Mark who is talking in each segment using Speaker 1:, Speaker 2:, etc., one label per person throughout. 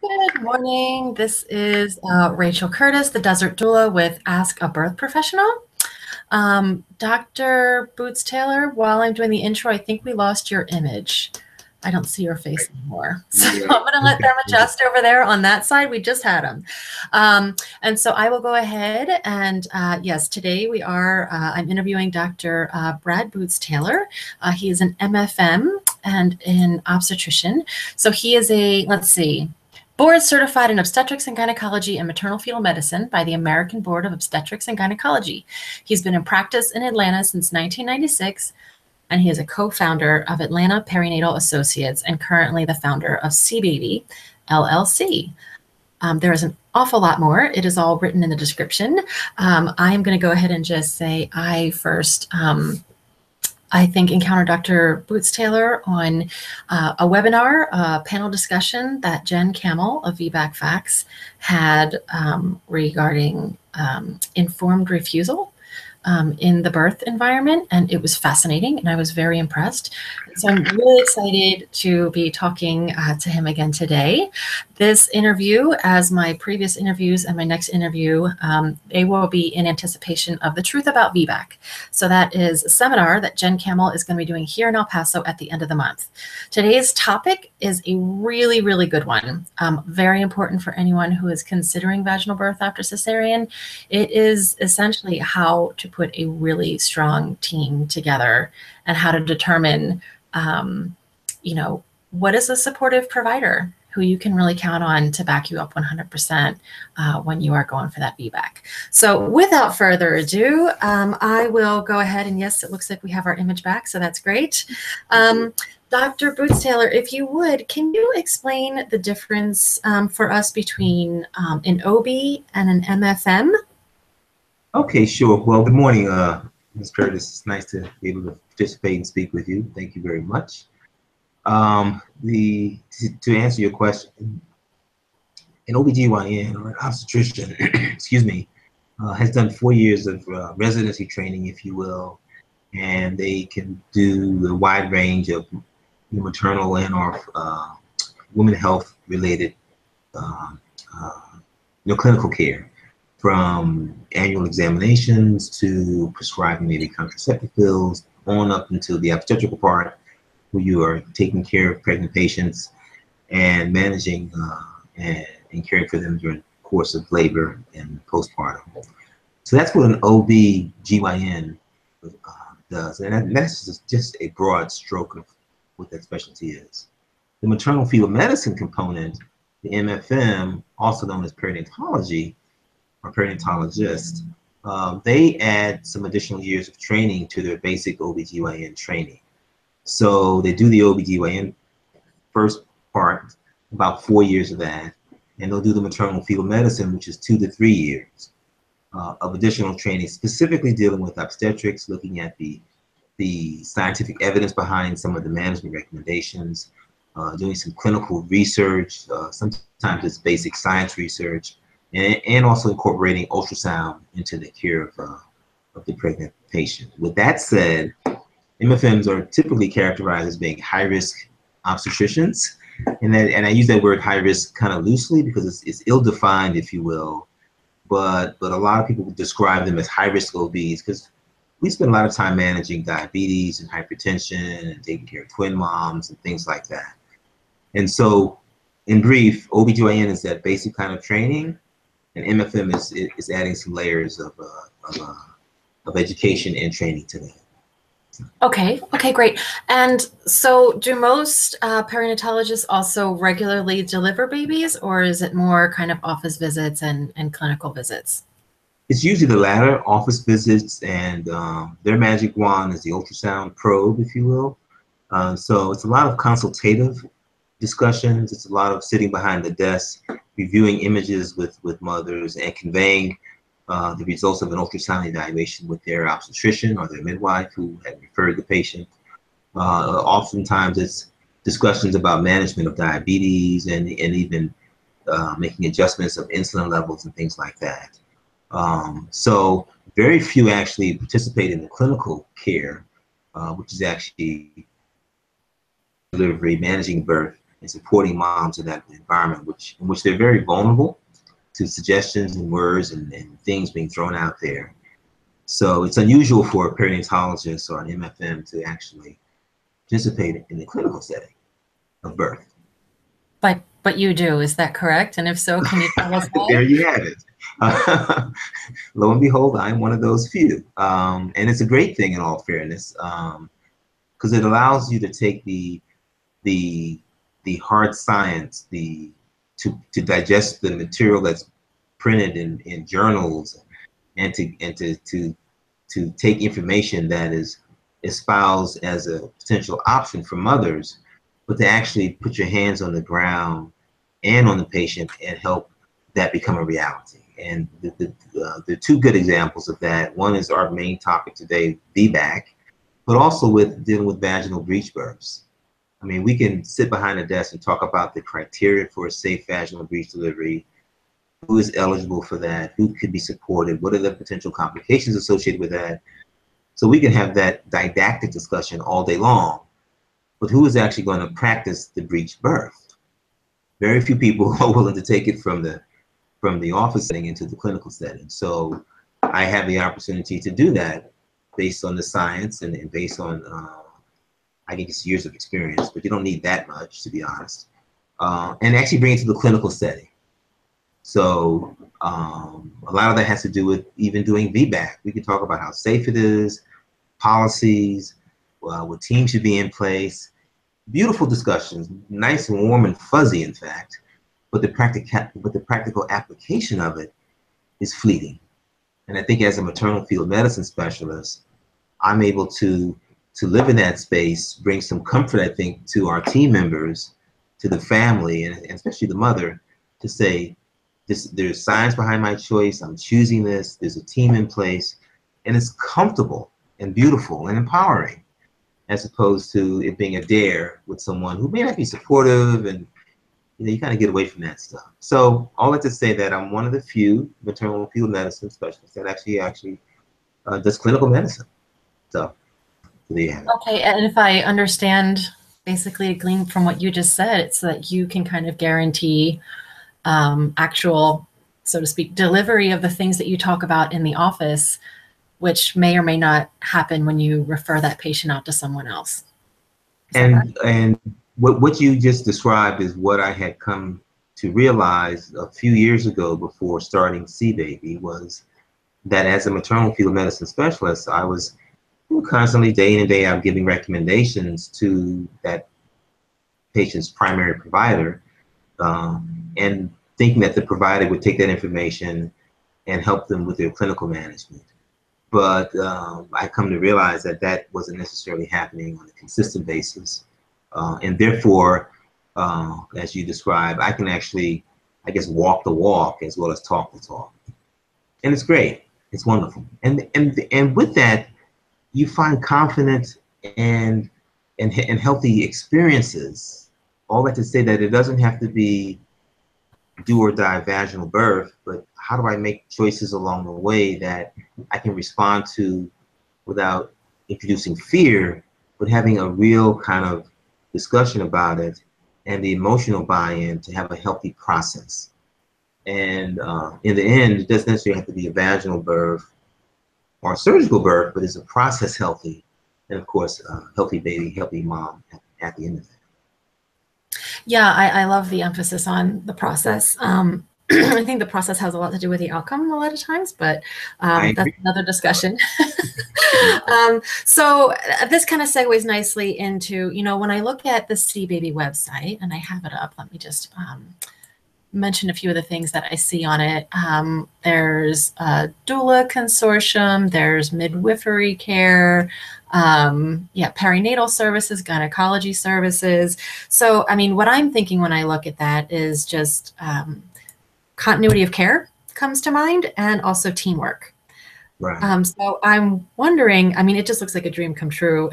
Speaker 1: Good morning. This is Rachel Curtis, the Desert Doula with Ask a Birth Professional. Dr. Bootstaylor, while I'm doing the intro, I think we lost your image. I don't see your face anymore. So I'm going to let them adjust over there on that side. We just had them. And so I will go ahead and yes, today we are, I'm interviewing Dr. Brad Bootstaylor. He is an MFM and an obstetrician. So he is a, let's see, board certified in obstetrics and gynecology and maternal-fetal medicine by the American Board of Obstetrics and Gynecology. He's been in practice in Atlanta since 1996, and he is a co-founder of Atlanta Perinatal Associates and currently the founder of CBaby LLC. There is an awful lot more. It is all written in the description. I am going to go ahead and just say I first I think encountered Dr. Bootstaylor on a webinar, a panel discussion that Jen Camel of VBAC Facts had regarding informed refusal in the birth environment, and it was fascinating, and I was very impressed. So I'm really excited to be talking to him again today. This interview, as my previous interviews and my next interview, they will be in anticipation of the Truth About VBAC. So that is a seminar that Jen Camel is going to be doing here in El Paso at the end of the month. Today's topic is a really, really good one. Very important for anyone who is considering vaginal birth after cesarean. It is essentially how to put a really strong team together and how to determine, you know, what is a supportive provider who you can really count on to back you up 100% when you are going for that VBAC. So without further ado, I will go ahead and yes, it looks like we have our image back, so that's great. Dr. Bootstaylor, if you would, can you explain the difference for us between an OB and an MFM?
Speaker 2: Okay, sure. Well, good morning, Ms. Curtis. It's nice to be able to participate and speak with you. Thank you very much. To answer your question, an OBGYN or an obstetrician, excuse me, has done 4 years of residency training, if you will, and they can do a wide range of maternal and or women health related clinical care, from annual examinations to prescribing maybe contraceptive pills on up until the obstetrical part, where you are taking care of pregnant patients and managing and caring for them during the course of labor and postpartum. So that's what an OB-GYN does, and that's just a broad stroke of what that specialty is. The maternal-fetal medicine component, the MFM, also known as perinatology, or perinatologist, they add some additional years of training to their basic OB-GYN training. So they do the OB-GYN first part, about 4 years of that, and they'll do the maternal-fetal medicine, which is 2 to 3 years of additional training, specifically dealing with obstetrics, looking at the scientific evidence behind some of the management recommendations, doing some clinical research, sometimes it's basic science research, and also incorporating ultrasound into the care of the pregnant patient. With that said, MFMs are typically characterized as being high-risk obstetricians, and I use that word high-risk kind of loosely because it's ill-defined, if you will, but a lot of people describe them as high-risk OBs because we spend a lot of time managing diabetes and hypertension and taking care of twin moms and things like that. And so, in brief, OB-GYN is that basic kind of training, and MFM is adding some layers of education and training to that.
Speaker 1: Okay, great. And so do most perinatologists also regularly deliver babies, or is it more kind of office visits and clinical visits?
Speaker 2: It's usually the latter, office visits, and their magic wand is the ultrasound probe, if you will. So it's a lot of consultative discussions. It's a lot of sitting behind the desk, reviewing images with mothers and conveying the results of an ultrasound evaluation with their obstetrician or their midwife who had referred the patient. Oftentimes it's discussions about management of diabetes and even making adjustments of insulin levels and things like that. So very few actually participate in the clinical care, which is actually delivery, managing birth, and supporting moms in that environment, in which they're very vulnerable to suggestions and words and things being thrown out there. So it's unusual for a perinatologist or an MFM to actually participate in the clinical setting of birth.
Speaker 1: But you do, is that correct? And if so, can you tell us why?
Speaker 2: There you have it. Lo and behold, I'm one of those few. And it's a great thing in all fairness, because it allows you to take the hard science, to digest the material that's printed in journals, and to take information that is espoused as a potential option for mothers, but to actually put your hands on the ground and on the patient and help that become a reality. And the two good examples of that, one is our main topic today, VBAC, but also with dealing with vaginal breech births. I mean, we can sit behind a desk and talk about the criteria for a safe vaginal breech delivery, who is eligible for that, who could be supported, what are the potential complications associated with that. So we can have that didactic discussion all day long, but who is actually going to practice the breech birth? Very few people are willing to take it from the office setting into the clinical setting. So I have the opportunity to do that based on the science and based on, I think it's years of experience, but you don't need that much, to be honest, and actually bring it to the clinical setting. So a lot of that has to do with even doing VBAC. We can talk about how safe it is, policies, what teams should be in place. Beautiful discussions, nice and warm and fuzzy, in fact, but the practical application of it is fleeting. And I think as a maternal fetal medicine specialist, I'm able to live in that space, bring some comfort, I think, to our team members, to the family, and especially the mother, to say, there's science behind my choice, I'm choosing this, there's a team in place, and it's comfortable and beautiful and empowering, as opposed to it being a dare with someone who may not be supportive, and you kind of get away from that stuff. So all that to say that I'm one of the few maternal fetal medicine specialists that actually does clinical medicine. So there you have it.
Speaker 1: Okay, and if I understand, basically glean from what you just said, it's that you can kind of guarantee actual, so to speak, delivery of the things that you talk about in the office, which may or may not happen when you refer that patient out to someone else.
Speaker 2: And what you just described is what I had come to realize a few years ago before starting CBaby, was that as a maternal fetal medicine specialist, I was constantly day in and day out giving recommendations to that patient's primary provider, and thinking that the provider would take that information and help them with their clinical management. But I come to realize that that wasn't necessarily happening on a consistent basis. And therefore, as you described, I can actually, I guess, walk the walk as well as talk the talk. And it's great. It's wonderful. And with that, you find confidence and healthy experiences. All that to say that it doesn't have to be do or die vaginal birth, but how do I make choices along the way that I can respond to without introducing fear, but having a real kind of discussion about it and the emotional buy-in to have a healthy process. And in the end, it doesn't necessarily have to be a vaginal birth or a surgical birth, but is a process healthy? And of course, healthy baby, healthy mom at the end of it.
Speaker 1: Yeah, I love the emphasis on the process. I think the process has a lot to do with the outcome a lot of times, but that's another discussion. So this kind of segues nicely into, when I look at the CBaby website, and I have it up, let me just mention a few of the things that I see on it. There's a doula consortium, there's midwifery care, perinatal services, gynecology services. So, I mean, what I'm thinking when I look at that is just continuity of care comes to mind, and also teamwork.
Speaker 2: Right.
Speaker 1: So I'm wondering, I mean, it just looks like a dream come true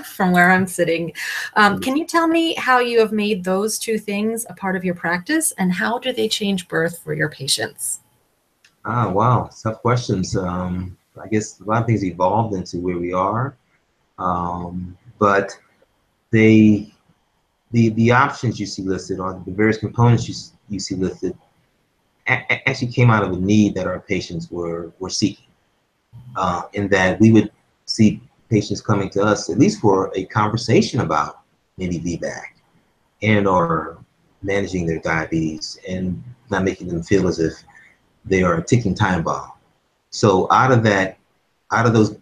Speaker 1: from where I'm sitting. Can you tell me how you have made those two things a part of your practice, and how do they change birth for your patients?
Speaker 2: Wow, tough questions. I guess a lot of things evolved into where we are, but they the options you see listed, or the various components you see listed, actually came out of a need that our patients were seeking, in that we would see patients coming to us at least for a conversation about maybe VBAC and or managing their diabetes and not making them feel as if they are a ticking time bomb. So out of those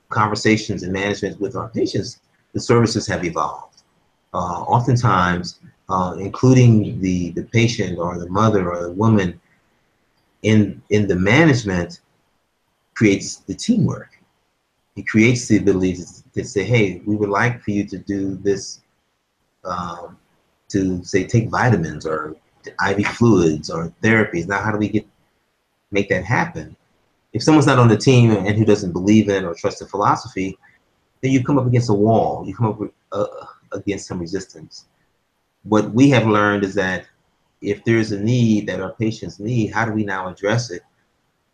Speaker 2: conversations and management with our patients, the services have evolved. Oftentimes, including the patient or the mother or the woman in the management creates the teamwork. It creates the ability to say, hey, we would like for you to do this, to say take vitamins or IV fluids or therapies. Now, how do we make that happen? If someone's not on the team and who doesn't believe in or trust the philosophy, then you come up against a wall. You come up with, against some resistance. What we have learned is that if there's a need that our patients need, how do we now address it?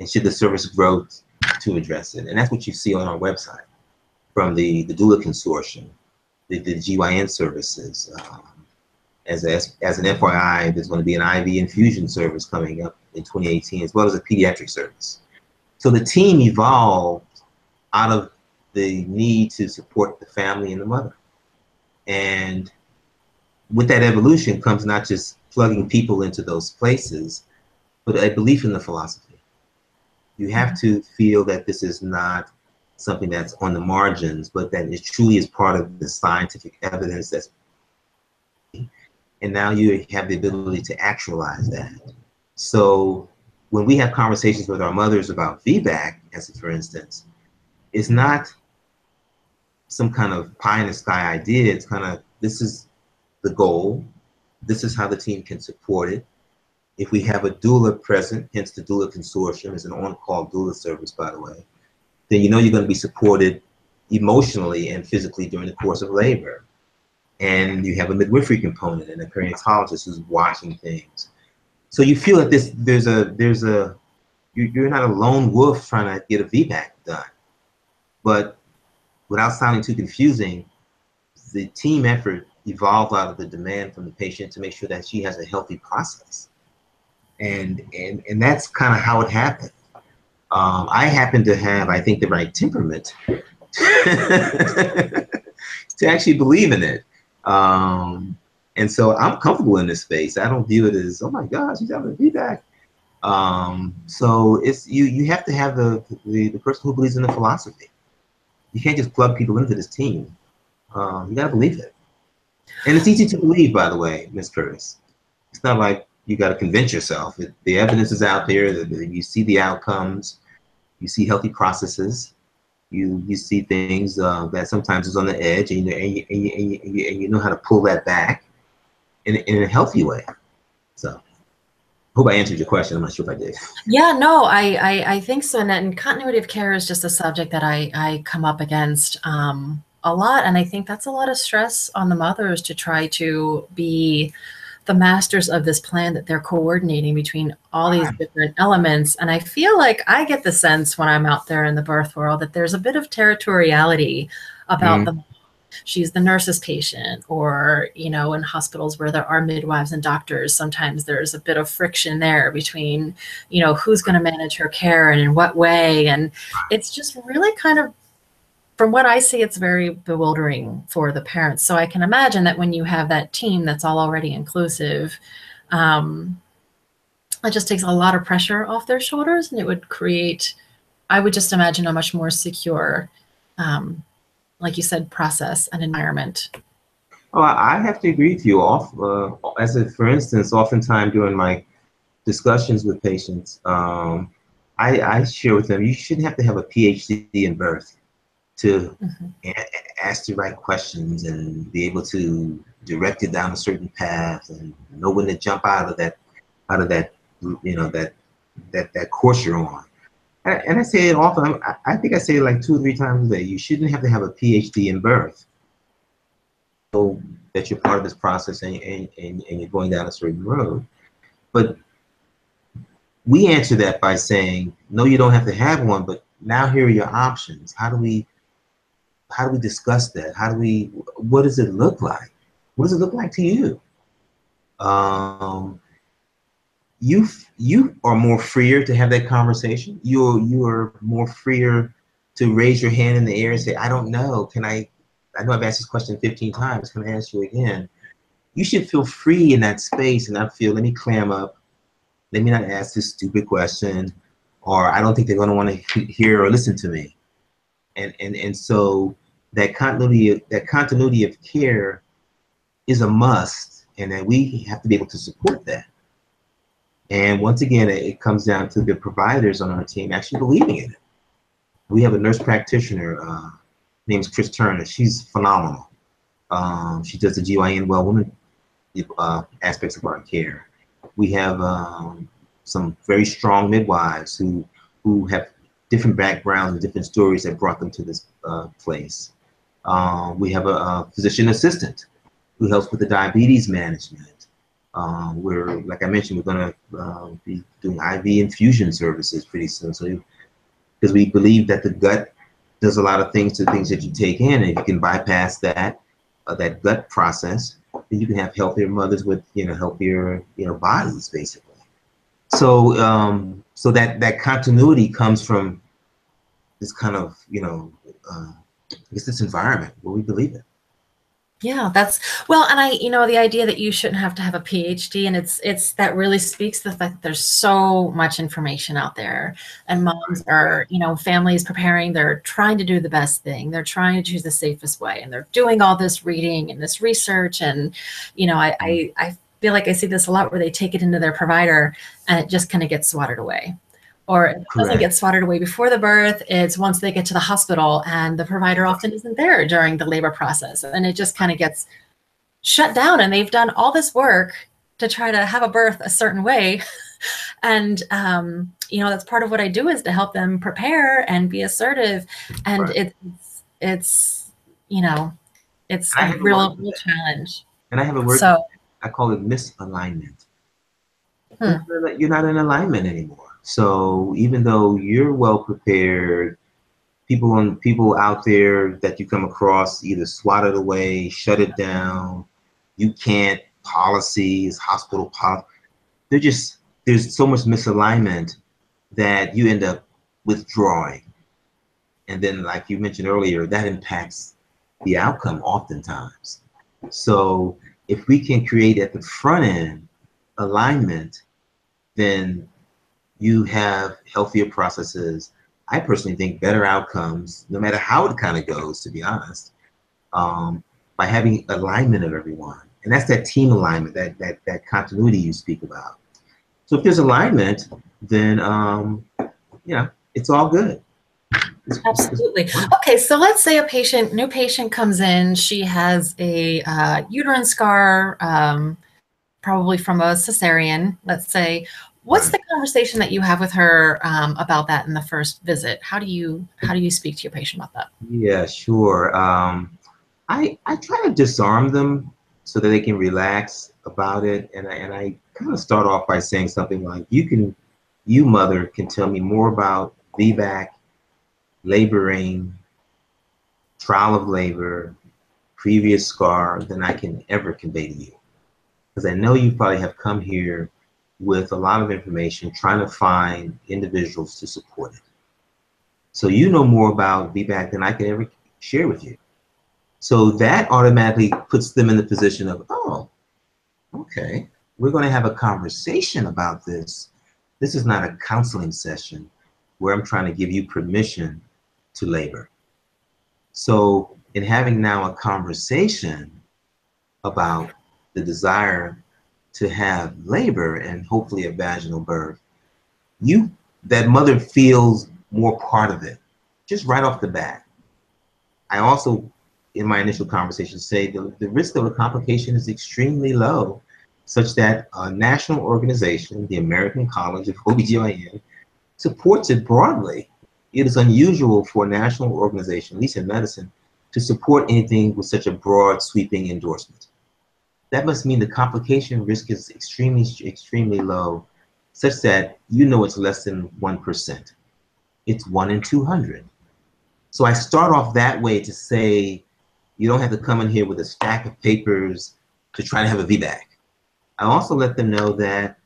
Speaker 2: And should the service grow to address it? And that's what you see on our website from the doula consortium, the GYN services. As an FYI, there's going to be an IV infusion service coming up in 2018, as well as a pediatric service. So the team evolved out of the need to support the family and the mother. And with that evolution comes not just plugging people into those places, but a belief in the philosophy. You have to feel that this is not something that's on the margins, but that it truly is part of the scientific evidence that's, and now you have the ability to actualize that. So when we have conversations with our mothers about VBAC, as for instance, it's not some kind of pie in the sky idea. It's kind of, this is the goal. This is how the team can support it. If we have a doula present, hence the doula consortium is an on-call doula service, by the way, then you know you're going to be supported emotionally and physically during the course of labor. And you have a midwifery component and a perinatologist who's watching things. So you feel that you're not a lone wolf trying to get a VBAC done. But without sounding too confusing, the team effort evolved out of the demand from the patient to make sure that she has a healthy process. And that's kind of how it happened. I happen to have, I think, the right temperament to actually believe in it. And so I'm comfortable in this space. I don't view it as, oh my gosh, he's having a feedback. So it's you have to have the person who believes in the philosophy. You can't just plug people into this team. You gotta believe it. And it's easy to believe, by the way, Ms. Curtis. It's not like you gotta convince yourself. The evidence is out there. You see the outcomes. You see healthy processes. You see things that sometimes is on the edge, and you know how to pull that back in a healthy way. So, hope I answered your question. I'm not sure if I did.
Speaker 1: Yeah, no, I think so. And continuity of care is just a subject that I come up against a lot, and I think that's a lot of stress on the mothers to try to be the masters of this plan that they're coordinating between all these different elements. And I feel like I get the sense when I'm out there in the birth world that there's a bit of territoriality about the she's the nurse's patient, or, you know, in hospitals where there are midwives and doctors, sometimes there's a bit of friction there between, you know, who's going to manage her care and in what way. And it's just really kind of, from what I see, it's very bewildering for the parents. So I can imagine that when you have that team that's all already inclusive, it just takes a lot of pressure off their shoulders, and it would create, I would just imagine, a much more secure, like you said, process and environment.
Speaker 2: Oh, I have to agree with you. For instance, oftentimes during my discussions with patients, I share with them, you shouldn't have to have a PhD in birth to ask the right questions and be able to direct it down a certain path and know when to jump out of that, you know, that course you're on. And I say it often. I think I say it like 2 or 3 times a day. You shouldn't have to have a PhD in birth so that you're part of this process and you're going down a certain road. But we answer that by saying, no, you don't have to have one, but now here are your options. How do we discuss that? What does it look like? What does it look like to you? You are more freer to have that conversation. You are more freer to raise your hand in the air and say, I don't know. I know I've asked this question 15 times. Can I ask you again? You should feel free in that space and not feel, let me clam up. Let me not ask this stupid question, or I don't think they're going to want to hear or listen to me. And so that continuity of care is a must, and that we have to be able to support that. And once again, it comes down to the providers on our team actually believing in it. We have a nurse practitioner, named Chris Turner. She's phenomenal. She does the GYN well woman aspects of our care. We have some very strong midwives who have different backgrounds and different stories that brought them to this place. We have a physician assistant who helps with the diabetes management. We're, like I mentioned, we're going to be doing IV infusion services pretty soon. So, because we believe that the gut does a lot of things to things that you take in, and if you can bypass that that gut process, then you can have healthier mothers with healthier bodies, basically. So so that continuity comes from this kind of I guess this environment where we believe it.
Speaker 1: Yeah, that's well, and the idea that you shouldn't have to have a PhD, and it's that really speaks to the fact that there's so much information out there, and moms are, families preparing, they're trying to do the best thing, they're trying to choose the safest way, and they're doing all this reading and this research, and I feel like I see this a lot where they take it into their provider and it just kind of gets swatted away. Or it doesn't get swatted away before the birth, it's once they get to the hospital and the provider often isn't there during the labor process. And it just kind of gets shut down, and they've done all this work to try to have a birth a certain way. And, that's part of what I do, is to help them prepare and be assertive. And it's a real challenge.
Speaker 2: And I have a word, I call it misalignment. You're not in alignment anymore. So even though you're well prepared, people out there that you come across either swat it away, shut it down, you can't, policies, hospital policy, there's so much misalignment that you end up withdrawing. And then, like you mentioned earlier, that impacts the outcome oftentimes. So if we can create at the front end alignment, then you have healthier processes. I personally think better outcomes, no matter how it kind of goes, to be honest, by having alignment of everyone. And that's that team alignment, that continuity you speak about. So if there's alignment, then it's all good.
Speaker 1: Absolutely. Okay, so let's say new patient comes in, she has a uterine scar, probably from a cesarean, let's say. What's the conversation that you have with her about that in the first visit? How do you speak to your patient about that?
Speaker 2: Yeah, sure. I try to disarm them so that they can relax about it, and I kind of start off by saying something like, you mother can tell me more about VBAC, laboring, trial of labor, previous scar than I can ever convey to you, because I know you probably have come here with a lot of information, trying to find individuals to support it. So you know more about VBAC than I can ever share with you. So that automatically puts them in the position of, oh, okay, we're going to have a conversation about this. This is not a counseling session where I'm trying to give you permission to labor. So in having now a conversation about the desire to have labor and hopefully a vaginal birth, that mother feels more part of it, just right off the bat. I also, in my initial conversation, say the risk of a complication is extremely low, such that a national organization, the American College of OBGYN, supports it broadly. It is unusual for a national organization, at least in medicine, to support anything with such a broad, sweeping endorsement. That must mean the complication risk is extremely, extremely low, such that it's less than 1%. It's 1 in 200. So I start off that way to say, you don't have to come in here with a stack of papers to try to have a VBAC. I also let them know that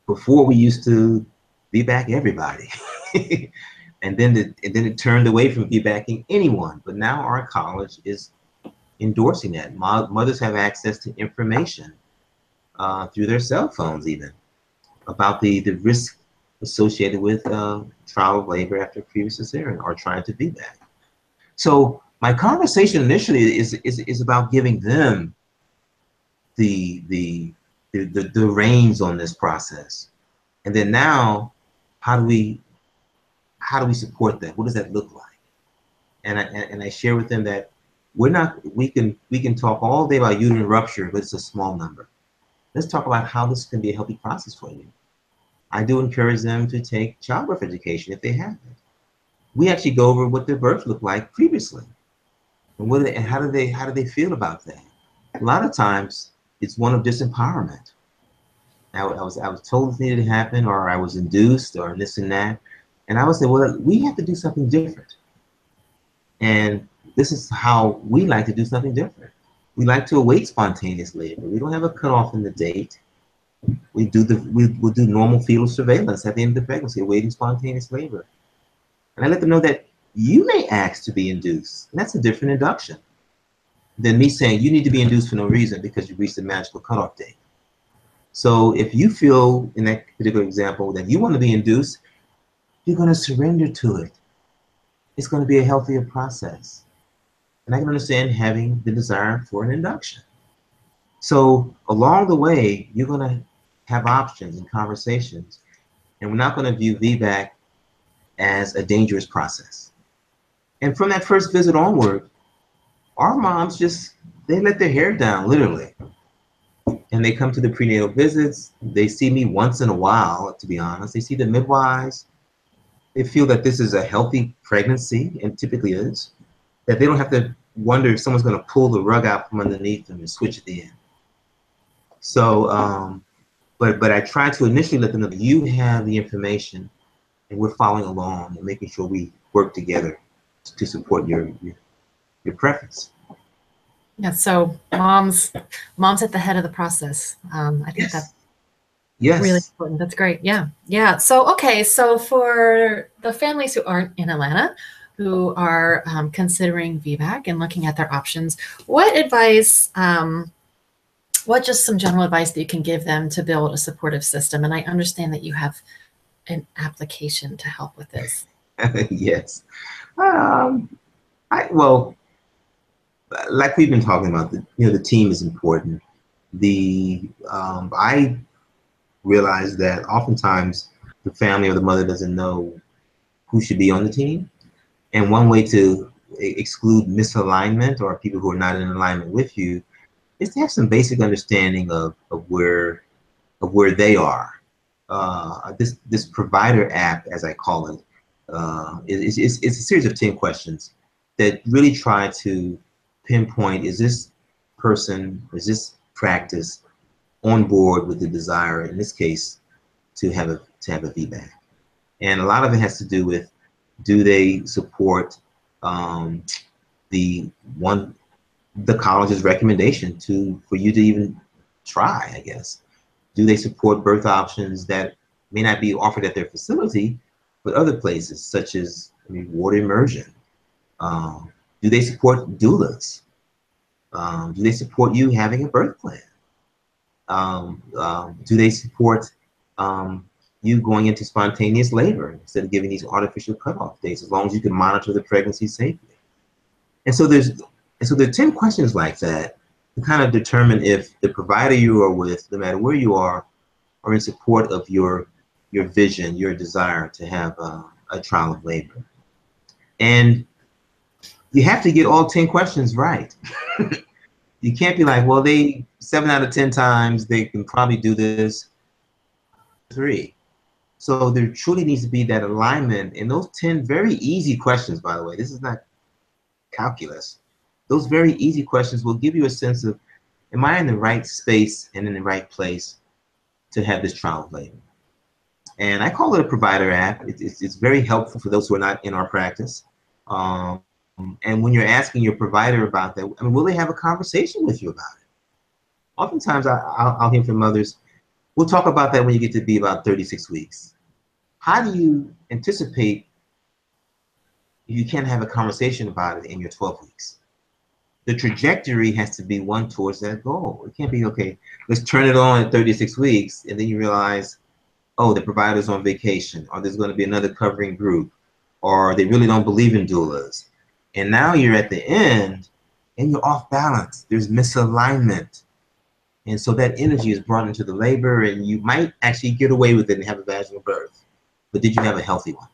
Speaker 2: before we used to VBAC everybody. And then it turned away from VBACing anyone. But now our college is endorsing that. Mothers have access to information through their cell phones even about the risk associated with trial of labor after previous cesarean or trying to VBAC. So my conversation initially is about giving them the reins on this process. And then now, how do we support that? What does that look like? And I share with them that we can talk all day about uterine rupture, but it's a small number. Let's talk about how this can be a healthy process for you. I do encourage them to take childbirth education if they haven't. We actually go over what their birth looked like previously, and how do they feel about that? A lot of times it's one of disempowerment. I was told this needed to happen, or I was induced, or this and that, and I would say, well, we have to do something different, and this is how we like to do something different. We like to await spontaneous labor. We don't have a cutoff in the date. We'll do normal fetal surveillance at the end of the pregnancy, awaiting spontaneous labor. And I let them know that you may ask to be induced, and that's a different induction than me saying you need to be induced for no reason because you reached the magical cutoff date. So if you feel in that particular example that you want to be induced, you're going to surrender to it. It's going to be a healthier process. And I can understand having the desire for an induction. So along the way, you're going to have options and conversations, and we're not going to view VBAC as a dangerous process. And from that first visit onward, our moms they let their hair down, literally. And they come to the prenatal visits. They see me once in a while, to be honest. They see the midwives. They feel that this is a healthy pregnancy, and typically is, that they don't have to wonder if someone's going to pull the rug out from underneath them and switch at the end. So, but I try to initially let them know that you have the information and we're following along and making sure we work together to support your preference.
Speaker 1: Yeah, so mom's at the head of the process. I think that's really important. That's great. Yeah. Yeah. So, okay. So for the families who aren't in Atlanta, who are considering VBAC and looking at their options, what advice, what just some general advice that you can give them to build a supportive system? And I understand that you have an application to help with this.
Speaker 2: Yes. Well, like we've been talking about, the team is important. I realize that oftentimes the family or the mother doesn't know who should be on the team. And one way to exclude misalignment or people who are not in alignment with you is to have some basic understanding of where they are. This provider app, as I call it, it's a series of 10 questions that really try to pinpoint, is this person, is this practice on board with the desire, in this case, to have a VBAC. And a lot of it has to do with, do they support the college's recommendation for you to even try, I guess. Do they support birth options that may not be offered at their facility, but other places, such as water immersion? Do they support doulas? Do they support you having a birth plan? Do they support you going into spontaneous labor instead of giving these artificial cutoff dates, as long as you can monitor the pregnancy safely? And so there are 10 questions like that to kind of determine if the provider you are with, no matter where you are in support of your vision, your desire to have a trial of labor. And you have to get all 10 questions right. You can't be like, well, 7 out of 10 times they can probably do this. 3. So there truly needs to be that alignment. And those 10 very easy questions, by the way, this is not calculus. Those very easy questions will give you a sense of, am I in the right space and in the right place to have this trial of labor? And I call it a provider app. It's very helpful for those who are not in our practice. And when you're asking your provider about that, will they have a conversation with you about it? oftentimes I'll hear from mothers, we'll talk about that when you get to be about 36 weeks. How do you anticipate you can't have a conversation about it in your 12 weeks? The trajectory has to be one towards that goal. It can't be, okay, let's turn it on at 36 weeks, and then you realize, oh, the provider's on vacation, or there's going to be another covering group, or they really don't believe in doulas. And now you're at the end, and you're off balance. There's misalignment. And so that energy is brought into the labor, and you might actually get away with it and have a vaginal birth. But did you have a healthy one?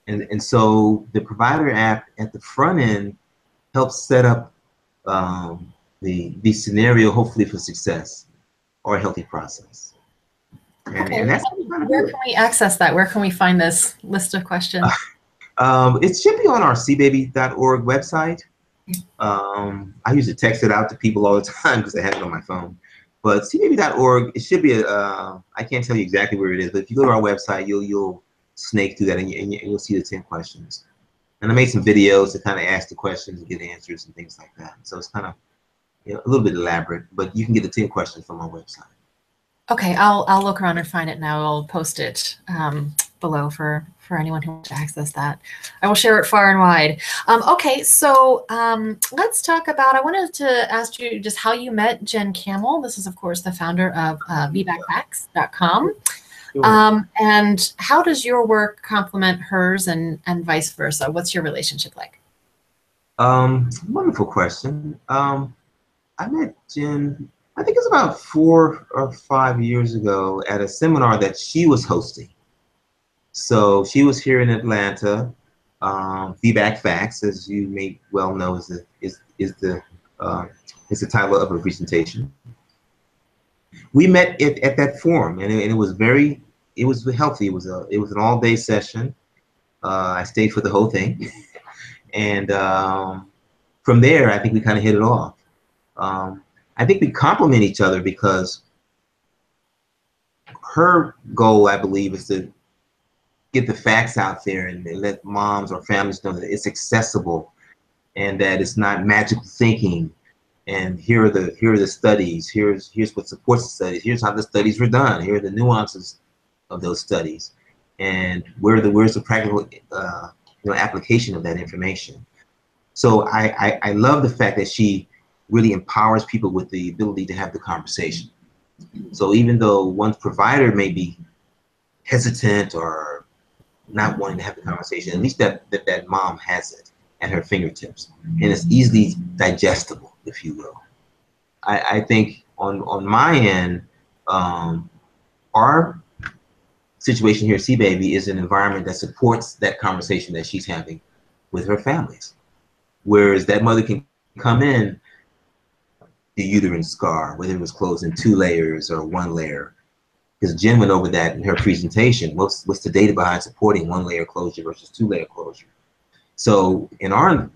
Speaker 2: And so the provider app at the front end helps set up the scenario, hopefully for success or a healthy process. And that's
Speaker 1: where can we access that? Where can we find this list of questions?
Speaker 2: It should be on our cbaby.org website. I used to text it out to people all the time because I have it on my phone. But cbaby.org, it should be I can't tell you exactly where it is, but if you go to our website, you'll snake through that, and you'll see the 10 questions. And I made some videos to kind of ask the questions and get answers and things like that. So it's kind of a little bit elaborate, but you can get the 10 questions from our website.
Speaker 1: Okay, I'll look around and find it now. I'll post it below for anyone who wants to access that. I will share it far and wide. Okay, so let's talk about, I wanted to ask you just how you met Jen Camel. This is, of course, the founder of VBACFacts.com. And how does your work complement hers and vice versa? What's your relationship like?
Speaker 2: Wonderful question. I met Jen, I think it's about 4 or 5 years ago at a seminar that she was hosting. So she was here in Atlanta. VBAC Facts, as you may well know, is the title of her presentation. We met at that forum, and it was healthy. It was an all-day session. I stayed for the whole thing, and from there, I think we kind of hit it off. I think we complement each other because her goal, I believe, is to get the facts out there and let moms or families know that it's accessible and that it's not magical thinking. And here are the studies. Here's what supports the studies. Here's how the studies were done. Here are the nuances of those studies, and where's the practical application of that information. So I love the fact that she really empowers people with the ability to have the conversation. So even though one's provider may be hesitant or not wanting to have the conversation, at least that mom has it at her fingertips, and it's easily digestible, if you will. I think on my end, our situation here at CBaby is an environment that supports that conversation that she's having with her families. Whereas that mother can come in, the uterine scar, whether it was closed in 2 layers or 1 layer, because Jen went over that in her presentation. What's the data behind supporting 1-layer closure versus 2-layer closure? So in our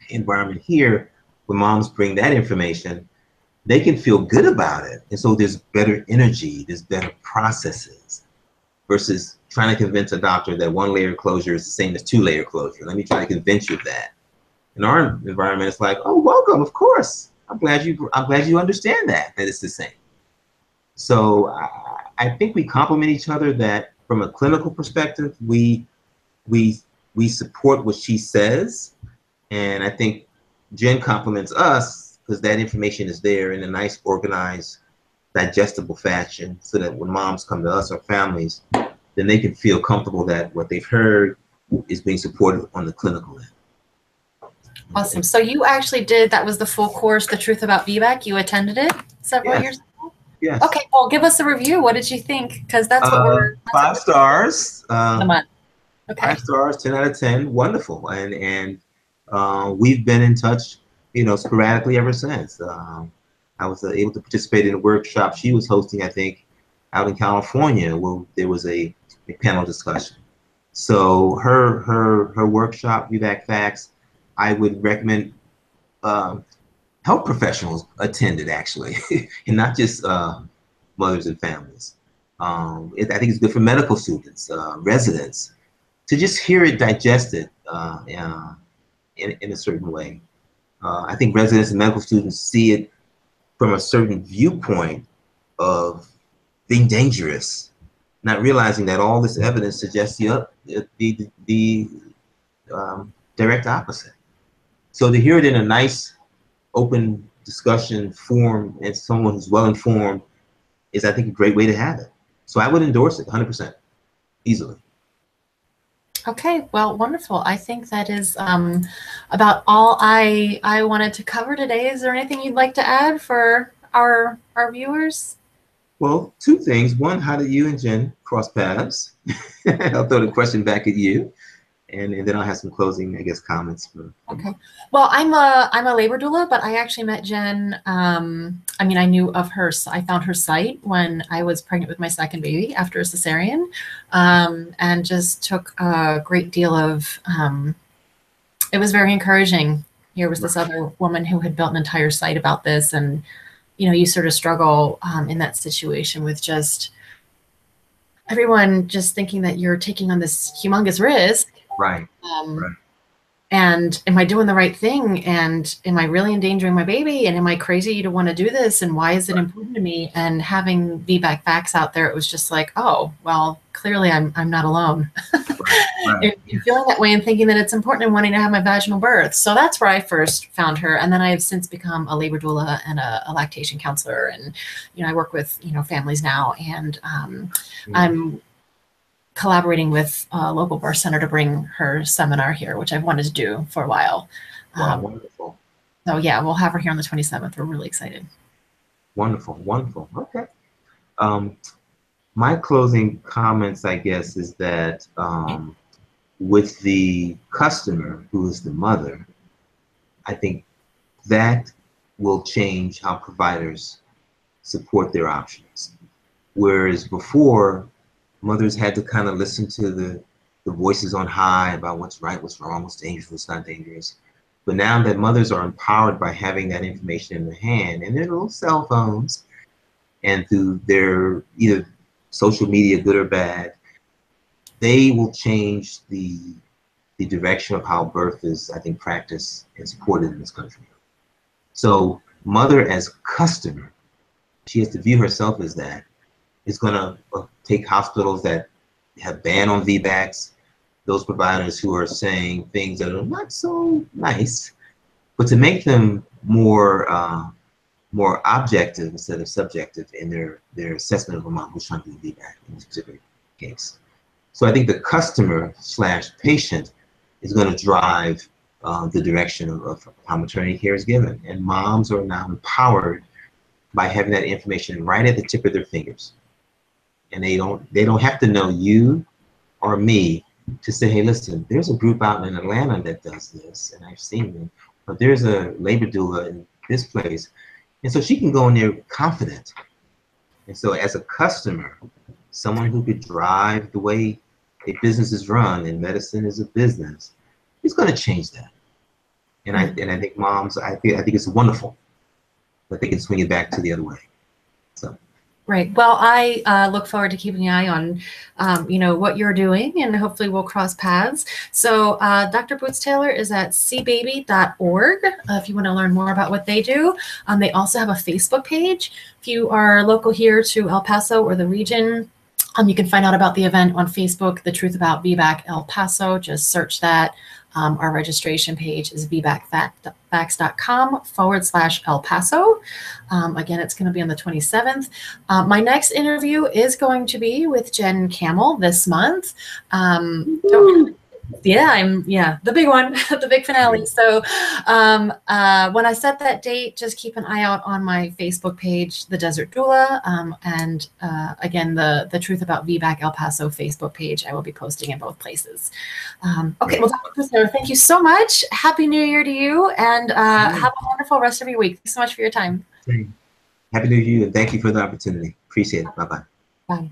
Speaker 2: environment here, when moms bring that information, they can feel good about it. And so there's better energy, there's better processes, versus trying to convince a doctor that 1-layer closure is the same as 2-layer closure. Let me try to convince you of that. In our environment, it's like, oh, welcome, of course. I'm glad you understand that it's the same. So I think we complement each other, that from a clinical perspective, we support what she says. And I think Jen complements us because that information is there in a nice, organized, digestible fashion, so that when moms come to us or families, then they can feel comfortable that what they've heard is being supported on the clinical end.
Speaker 1: Awesome. So you actually that was the full course, The Truth About VBAC. You attended it several years ago?
Speaker 2: Yes.
Speaker 1: Okay, well, give us a review. What did you think? Because that's what we're...
Speaker 2: 5 stars.
Speaker 1: A month. Okay.
Speaker 2: 5 stars, 10 out of 10. Wonderful. And we've been in touch, sporadically ever since. I was able to participate in a workshop she was hosting, I think, out in California, where there was a panel discussion. So her workshop, VBAC Facts, I would recommend health professionals attend it, actually, and not just mothers and families. I think it's good for medical students, residents, to just hear it digested in a certain way. I think residents and medical students see it from a certain viewpoint of being dangerous, not realizing that all this evidence suggests the direct opposite. So to hear it in a nice, open discussion forum and someone who's well informed is, I think, a great way to have it. So I would endorse it 100%, easily.
Speaker 1: Okay, well, wonderful. I think that is about all I wanted to cover today. Is there anything you'd like to add for our viewers?
Speaker 2: Well, two things. One, how did you and Jen cross paths? I'll throw the question back at you. And then I'll have some closing, I guess, comments.
Speaker 1: Okay. Well, I'm a labor doula, but I actually met Jen. I mean, I knew of her. I found her site when I was pregnant with my second baby after a cesarean, and just took a great deal of. It was very encouraging. Here was this other woman who had built an entire site about this, and you sort of struggle in that situation with just everyone just thinking that you're taking on this humongous risk.
Speaker 2: Right. Right.
Speaker 1: And am I doing the right thing? And am I really endangering my baby? And am I crazy to want to do this? And why is it important to me? And having VBAC facts out there, it was just like, oh, well, clearly I'm not alone. Right. And feeling that way and thinking that it's important and wanting to have my vaginal birth. So that's where I first found her. And then I have since become a labor doula and a lactation counselor. And, I work with, families now. And I'm collaborating with a local birth center to bring her seminar here, which I've wanted to do for a while.
Speaker 2: Wow, wonderful.
Speaker 1: So yeah, we'll have her here on the 27th. We're really excited.
Speaker 2: Wonderful, wonderful. Okay. My closing comments, I guess, is that with the customer, who is the mother, I think that will change how providers support their options. Whereas before, mothers had to kind of listen to the voices on high about what's right, what's wrong, what's dangerous, what's not dangerous. But now that mothers are empowered by having that information in their hand and their little cell phones and through their either social media, good or bad, they will change the direction of how birth is, I think, practiced and supported in this country. So mother as customer, she has to view herself as that, is going to take hospitals that have banned on VBACs, those providers who are saying things that are not so nice, but to make them more objective instead of subjective in their assessment of a mom who's trying to do VBAC in this particular case. So I think the customer / patient is going to drive the direction of how maternity care is given. And moms are now empowered by having that information right at the tip of their fingers. And they don't have to know you or me to say, hey, listen, there's a group out in Atlanta that does this, and I've seen them. But there's a labor doula in this place. And so she can go in there confident. And so as a customer, someone who could drive the way a business is run, and medicine is a business, is going to change that. And I think moms, I think it's wonderful that they can swing it back to the other way. So.
Speaker 1: Right. Well, I look forward to keeping an eye on, what you're doing, and hopefully we'll cross paths. So Dr. Bootstaylor is at cbaby.org if you want to learn more about what they do. They also have a Facebook page. If you are local here to El Paso or the region, you can find out about the event on Facebook, The Truth About VBAC El Paso. Just search that. Our registration page is vbacfacts.com/El Paso. Again, it's going to be on the 27th. My next interview is going to be with Jen Camel this month. The big one, the big finale. So when I set that date, just keep an eye out on my Facebook page, The Desert Doula, and again, the Truth About VBAC El Paso Facebook page. I will be posting in both places. Okay, well, Dr. Paso, thank you so much. Happy New Year to you, and have a wonderful rest of your week. Thanks so much for your time.
Speaker 2: Happy New Year, and thank you for the opportunity. Appreciate it. Bye-bye.
Speaker 1: Bye.